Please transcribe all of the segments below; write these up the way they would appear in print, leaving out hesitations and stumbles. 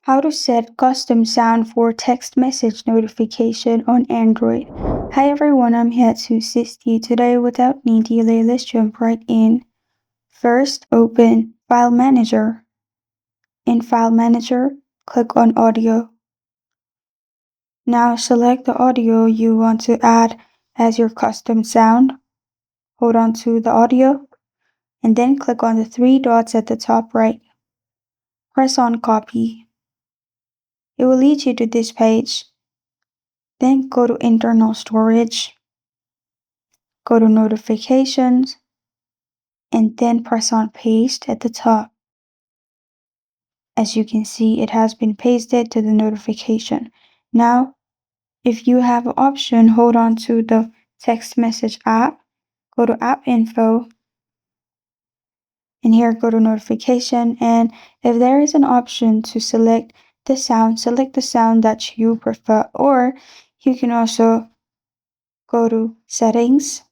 How to set custom sound for text message notification on Android. Hi everyone, I'm here to assist you today. Without any delay, let's jump right in. First, open File Manager. In File Manager, click on Audio. Now select the audio you want to add as your custom sound. Hold on to the audio and then click on the three dots at the top right. Press on Copy. It will lead you to this page. Then go to Internal Storage, go to Notifications, and then press on Paste at the top. As you can see, it has been pasted to the notification. Now, if you have an option, hold on to the text message app, go to App Info, and here go to Notification, and if there is an option to select the sound that you prefer, or you can also go to Settings.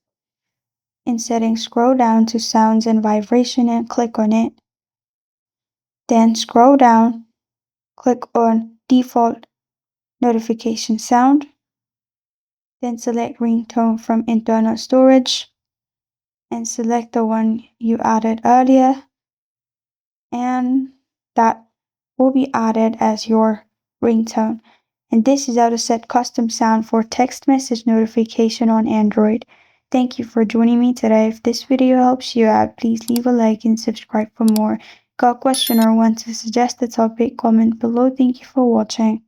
In Settings, scroll down to Sounds and Vibration and click on it. Then scroll down, click on Default Notification Sound. Then select Ringtone from Internal Storage and select the one you added earlier, and that will be added as your ringtone. And this is how to set custom sound for text message notification on Android. Thank you for joining me today. If this video helps you out, please leave a like and subscribe for more. Got a question or want to suggest a topic? Comment below. Thank you for watching.